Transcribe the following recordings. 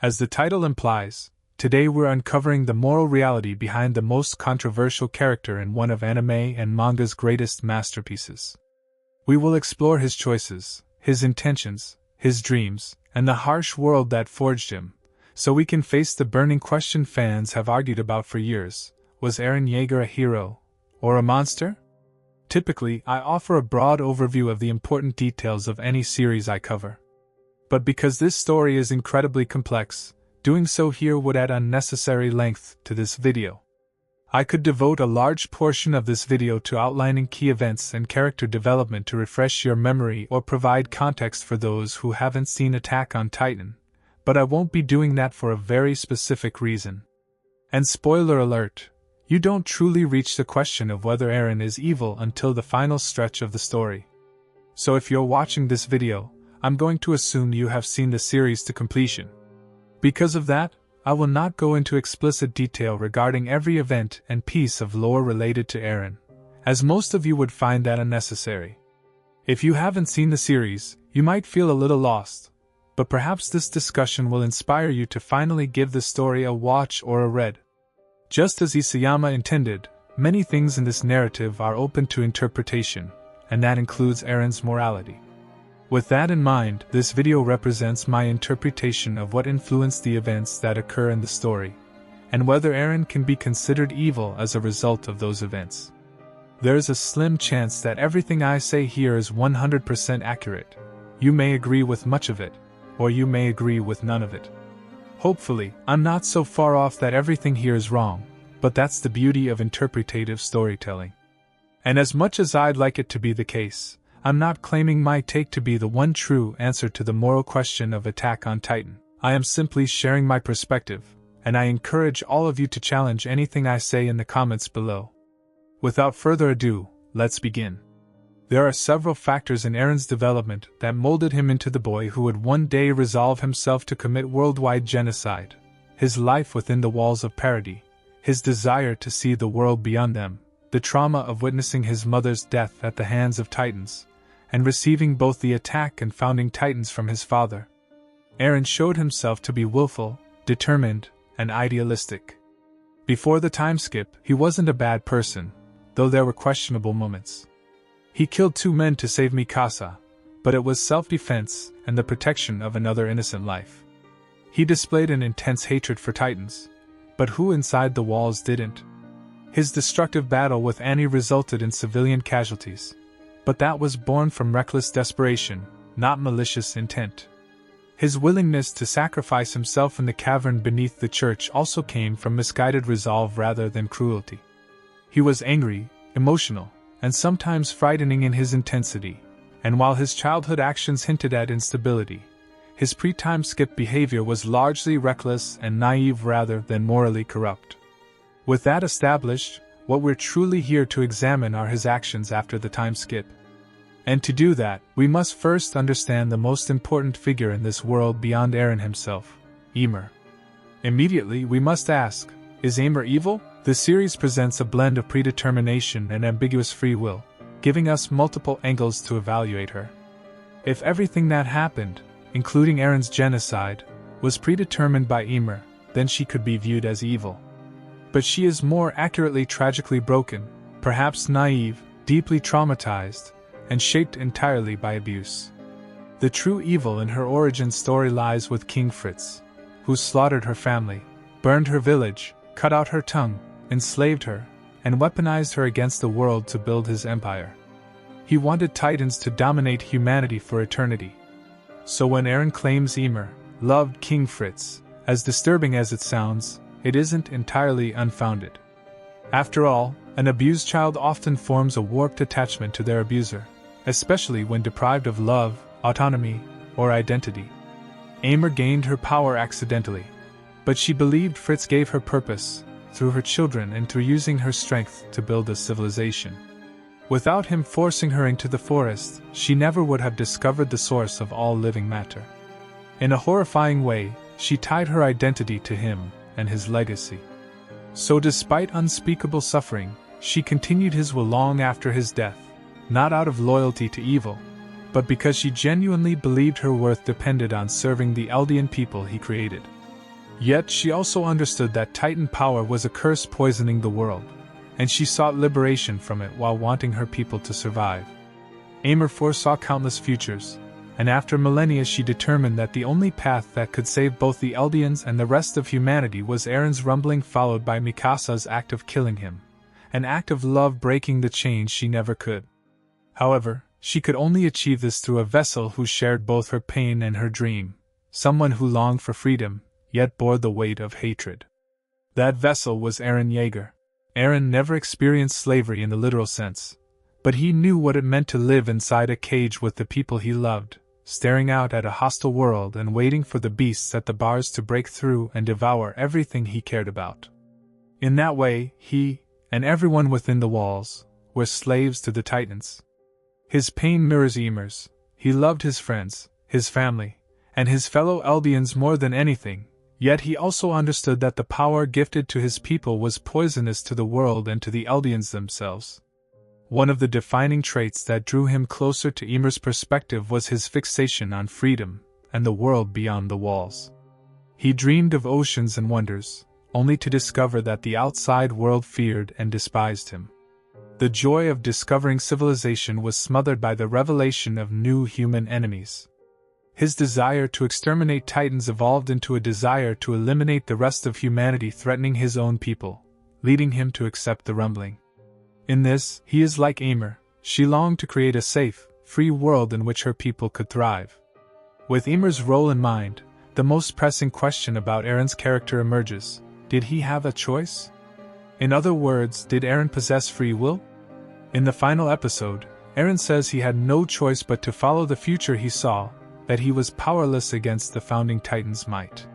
As the title implies, today we're uncovering the moral reality behind the most controversial character in one of anime and manga's greatest masterpieces. We will explore his choices, his intentions, his dreams, and the harsh world that forged him, so we can face the burning question fans have argued about for years: was Eren Yeager a hero, or a monster? Typically, I offer a broad overview of the important details of any series I cover. But because this story is incredibly complex, doing so here would add unnecessary length to this video. I could devote a large portion of this video to outlining key events and character development to refresh your memory or provide context for those who haven't seen Attack on Titan, but I won't be doing that for a very specific reason. And spoiler alert, you don't truly reach the question of whether Eren is evil until the final stretch of the story. So if you're watching this video, I'm going to assume you have seen the series to completion. Because of that, I will not go into explicit detail regarding every event and piece of lore related to Eren, as most of you would find that unnecessary. If you haven't seen the series, you might feel a little lost, but perhaps this discussion will inspire you to finally give the story a watch or a read. Just as Isayama intended, many things in this narrative are open to interpretation, and that includes Eren's morality. With that in mind, this video represents my interpretation of what influenced the events that occur in the story, and whether Eren can be considered evil as a result of those events. There is a slim chance that everything I say here is 100% accurate. You may agree with much of it, or you may agree with none of it. Hopefully, I'm not so far off that everything here is wrong, but that's the beauty of interpretative storytelling. And as much as I'd like it to be the case, I'm not claiming my take to be the one true answer to the moral question of Attack on Titan. I am simply sharing my perspective, and I encourage all of you to challenge anything I say in the comments below. Without further ado, let's begin. There are several factors in Eren's development that molded him into the boy who would one day resolve himself to commit worldwide genocide: his life within the walls of Paradis, his desire to see the world beyond them, the trauma of witnessing his mother's death at the hands of Titans, and receiving both the attack and founding Titans from his father. Eren showed himself to be willful, determined, and idealistic. Before the time skip, he wasn't a bad person, though there were questionable moments. He killed 2 men to save Mikasa, but it was self-defense and the protection of another innocent life. He displayed an intense hatred for Titans, but who inside the walls didn't? His destructive battle with Annie resulted in civilian casualties, but that was born from reckless desperation, not malicious intent. His willingness to sacrifice himself in the cavern beneath the church also came from misguided resolve rather than cruelty. He was angry, emotional, and sometimes frightening in his intensity, and while his childhood actions hinted at instability, his pre-time skip behavior was largely reckless and naive rather than morally corrupt. With that established, what we're truly here to examine are his actions after the time skip. And to do that, we must first understand the most important figure in this world beyond Eren himself, Ymir. Immediately we must ask, is Ymir evil? The series presents a blend of predetermination and ambiguous free will, giving us multiple angles to evaluate her. If everything that happened, including Eren's genocide, was predetermined by Ymir, then she could be viewed as evil. But she is more accurately tragically broken, perhaps naive, deeply traumatized, and shaped entirely by abuse. The true evil in her origin story lies with King Fritz, who slaughtered her family, burned her village, cut out her tongue, enslaved her, and weaponized her against the world to build his empire. He wanted Titans to dominate humanity for eternity. So when Eren claims Ymir loved King Fritz, as disturbing as it sounds, it isn't entirely unfounded. After all, an abused child often forms a warped attachment to their abuser, especially when deprived of love, autonomy, or identity. Ymir gained her power accidentally, but she believed Fritz gave her purpose, through her children and through using her strength to build a civilization. Without him forcing her into the forest, she never would have discovered the source of all living matter. In a horrifying way, she tied her identity to him and his legacy. So despite unspeakable suffering, she continued his will long after his death, not out of loyalty to evil, but because she genuinely believed her worth depended on serving the Eldian people he created. Yet she also understood that Titan power was a curse poisoning the world, and she sought liberation from it while wanting her people to survive. Ymir foresaw countless futures, and after millennia she determined that the only path that could save both the Eldians and the rest of humanity was Eren's rumbling, followed by Mikasa's act of killing him, an act of love breaking the chains she never could. However, she could only achieve this through a vessel who shared both her pain and her dream, someone who longed for freedom, yet bore the weight of hatred. That vessel was Eren Yeager. Eren never experienced slavery in the literal sense, but he knew what it meant to live inside a cage with the people he loved, staring out at a hostile world and waiting for the beasts at the bars to break through and devour everything he cared about. In that way, he, and everyone within the walls, were slaves to the Titans. His pain mirrors Ymir's. He loved his friends, his family, and his fellow Eldians more than anything, yet he also understood that the power gifted to his people was poisonous to the world and to the Eldians themselves. One of the defining traits that drew him closer to Ymir's perspective was his fixation on freedom and the world beyond the walls. He dreamed of oceans and wonders, only to discover that the outside world feared and despised him. The joy of discovering civilization was smothered by the revelation of new human enemies. His desire to exterminate Titans evolved into a desire to eliminate the rest of humanity, threatening his own people, leading him to accept the rumbling. In this, he is like Ymir. She longed to create a safe, free world in which her people could thrive. With Ymir's role in mind, the most pressing question about Eren's character emerges: did he have a choice? In other words, did Eren possess free will? In the final episode, Eren says he had no choice but to follow the future he saw, that he was powerless against the founding Titan's might.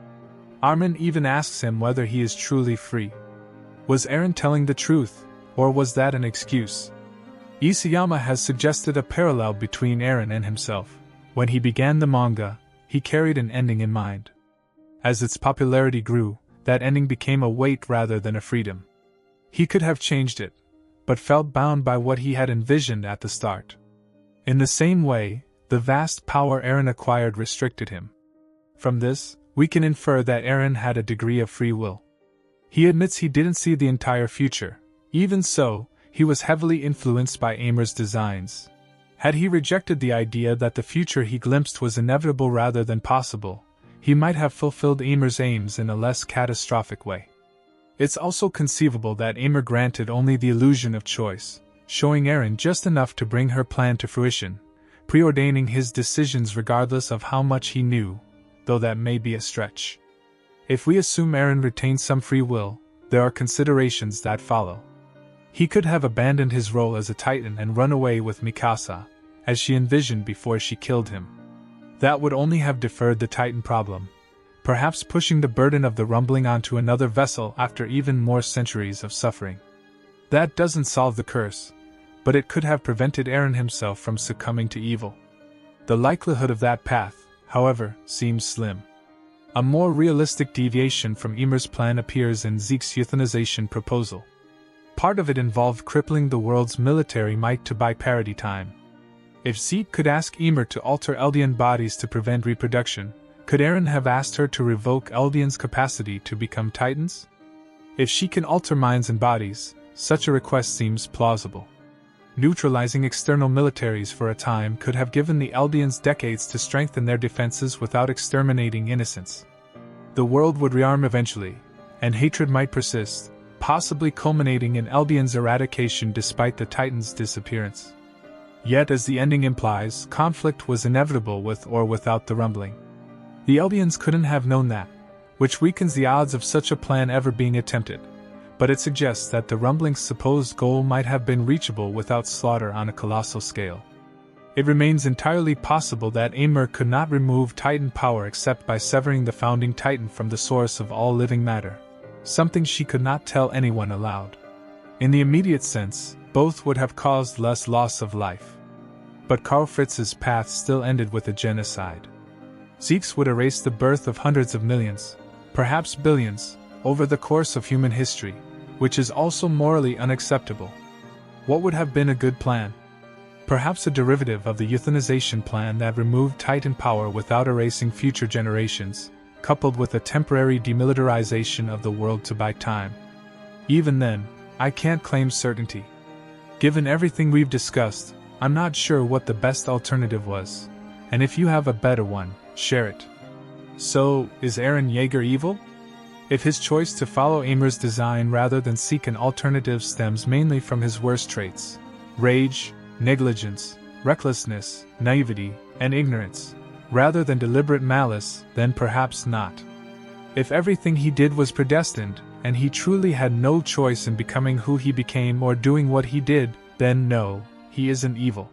Armin even asks him whether he is truly free. Was Eren telling the truth, or was that an excuse? Isayama has suggested a parallel between Eren and himself. When he began the manga, he carried an ending in mind. As its popularity grew, that ending became a weight rather than a freedom. He could have changed it, but felt bound by what he had envisioned at the start. In the same way, the vast power Eren acquired restricted him. From this, we can infer that Eren had a degree of free will. He admits he didn't see the entire future. Even so, he was heavily influenced by Ymir's designs. Had he rejected the idea that the future he glimpsed was inevitable rather than possible, he might have fulfilled Ymir's aims in a less catastrophic way. It's also conceivable that Ymir granted only the illusion of choice, showing Eren just enough to bring her plan to fruition, preordaining his decisions regardless of how much he knew, though that may be a stretch. If we assume Eren retained some free will, there are considerations that follow. He could have abandoned his role as a Titan and run away with Mikasa, as she envisioned before she killed him. That would only have deferred the Titan problem, perhaps pushing the burden of the rumbling onto another vessel after even more centuries of suffering. That doesn't solve the curse, but it could have prevented Eren himself from succumbing to evil. The likelihood of that path, however, seems slim. A more realistic deviation from Ymir's plan appears in Zeke's euthanization proposal. Part of it involved crippling the world's military might to buy parity time. If Zeke could ask Ymir to alter Eldian bodies to prevent reproduction, could Eren have asked her to revoke Eldians' capacity to become Titans? If she can alter minds and bodies, such a request seems plausible. Neutralizing external militaries for a time could have given the Eldians decades to strengthen their defenses without exterminating innocents. The world would rearm eventually, and hatred might persist, possibly culminating in Eldians' eradication despite the Titans' disappearance. Yet, as the ending implies, conflict was inevitable with or without the rumbling. The Eldians couldn't have known that, which weakens the odds of such a plan ever being attempted, but it suggests that the rumbling's supposed goal might have been reachable without slaughter on a colossal scale. It remains entirely possible that Ymir could not remove Titan power except by severing the founding Titan from the source of all living matter, something she could not tell anyone aloud. In the immediate sense, both would have caused less loss of life. But Karl Fritz's path still ended with a genocide. Zeke's would erase the birth of hundreds of millions, perhaps billions, over the course of human history, which is also morally unacceptable. What would have been a good plan? Perhaps a derivative of the euthanization plan that removed Titan power without erasing future generations, coupled with a temporary demilitarization of the world to buy time. Even then, I can't claim certainty. Given everything we've discussed, I'm not sure what the best alternative was, and if you have a better one, share it. So, is Eren Yeager evil? If his choice to follow Ymir's design rather than seek an alternative stems mainly from his worst traits, rage, negligence, recklessness, naivety, and ignorance, rather than deliberate malice, then perhaps not. If everything he did was predestined, and he truly had no choice in becoming who he became or doing what he did, then no, he isn't evil.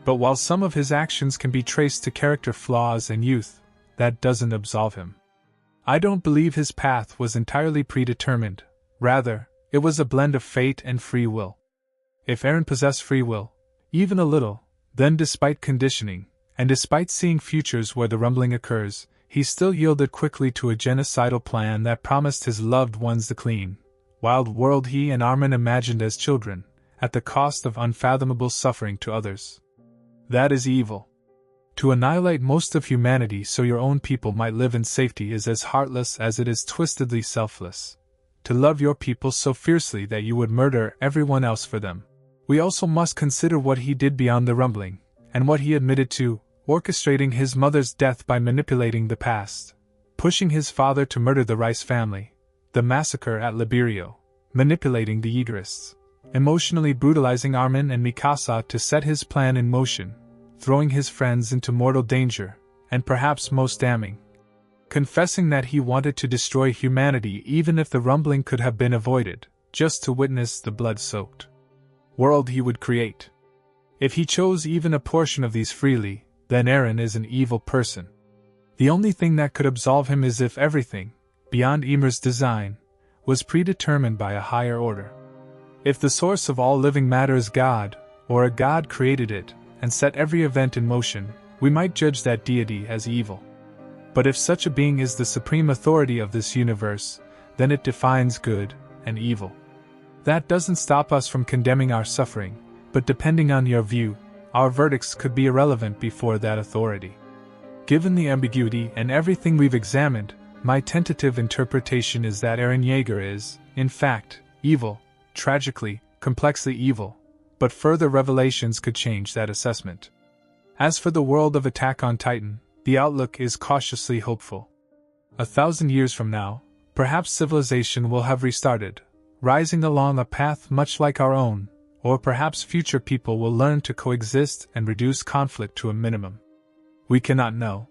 But while some of his actions can be traced to character flaws and youth, that doesn't absolve him. I don't believe his path was entirely predetermined, rather, it was a blend of fate and free will. If Eren possessed free will, even a little, then despite conditioning, and despite seeing futures where the rumbling occurs, he still yielded quickly to a genocidal plan that promised his loved ones the clean, wild world he and Armin imagined as children, at the cost of unfathomable suffering to others. That is evil. To annihilate most of humanity so your own people might live in safety is as heartless as it is twistedly selfless. To love your people so fiercely that you would murder everyone else for them. We also must consider what he did beyond the rumbling, and what he admitted to, orchestrating his mother's death by manipulating the past, pushing his father to murder the Rice family, the massacre at Liberio, manipulating the Yeagerists, emotionally brutalizing Armin and Mikasa to set his plan in motion, throwing his friends into mortal danger, and perhaps most damning, confessing that he wanted to destroy humanity even if the rumbling could have been avoided, just to witness the blood-soaked world he would create. If he chose even a portion of these freely, then Eren is an evil person. The only thing that could absolve him is if everything, beyond Ymir's design, was predetermined by a higher order. If the source of all living matter is God, or a God created it, and set every event in motion, we might judge that deity as evil. But if such a being is the supreme authority of this universe, then it defines good and evil. That doesn't stop us from condemning our suffering, but depending on your view, our verdicts could be irrelevant before that authority. Given the ambiguity and everything we've examined, my tentative interpretation is that Eren Yeager is, in fact, evil, tragically, complexly evil, but further revelations could change that assessment. As for the world of Attack on Titan, the outlook is cautiously hopeful. 1,000 years from now, perhaps civilization will have restarted, rising along a path much like our own, or perhaps future people will learn to coexist and reduce conflict to a minimum. We cannot know.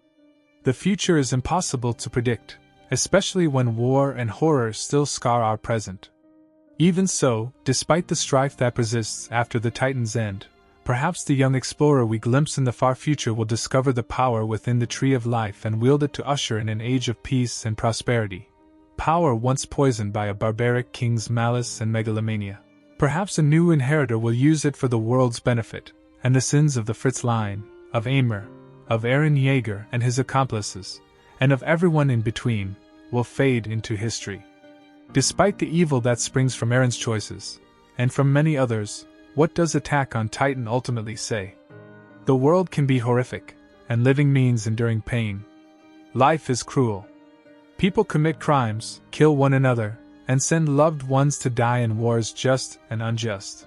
The future is impossible to predict, especially when war and horror still scar our present. Even so, despite the strife that persists after the Titan's end, perhaps the young explorer we glimpse in the far future will discover the power within the Tree of Life and wield it to usher in an age of peace and prosperity. Power once poisoned by a barbaric king's malice and megalomania. Perhaps a new inheritor will use it for the world's benefit, and the sins of the Fritz line, of Ymir, of Eren Yeager and his accomplices, and of everyone in between, will fade into history. Despite the evil that springs from Eren's choices, and from many others, what does Attack on Titan ultimately say? The world can be horrific, and living means enduring pain. Life is cruel. People commit crimes, kill one another, and send loved ones to die in wars just and unjust.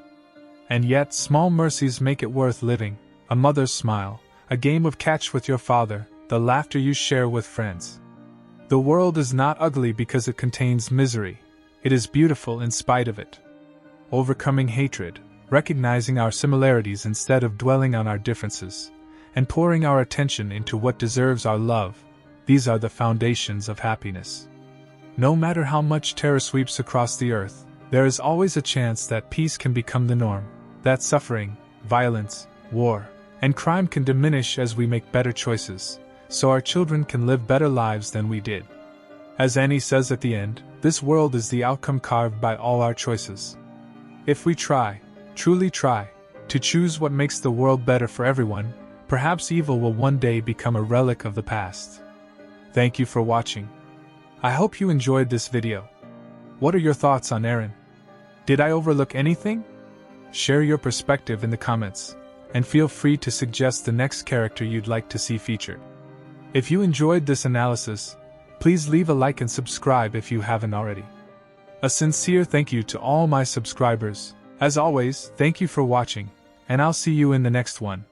And yet small mercies make it worth living, a mother's smile, a game of catch with your father, the laughter you share with friends. The world is not ugly because it contains misery, it is beautiful in spite of it. Overcoming hatred, recognizing our similarities instead of dwelling on our differences, and pouring our attention into what deserves our love, these are the foundations of happiness. No matter how much terror sweeps across the earth, there is always a chance that peace can become the norm, that suffering, violence, war, and crime can diminish as we make better choices, so our children can live better lives than we did. As Annie says at the end, this world is the outcome carved by all our choices. If we try, truly try, to choose what makes the world better for everyone, perhaps evil will one day become a relic of the past. Thank you for watching. I hope you enjoyed this video. What are your thoughts on Eren? Did I overlook anything? Share your perspective in the comments, and feel free to suggest the next character you'd like to see featured. If you enjoyed this analysis, Please leave a like and subscribe if you haven't already. A sincere thank you to all my subscribers. As always, thank you for watching, and I'll see you in the next one.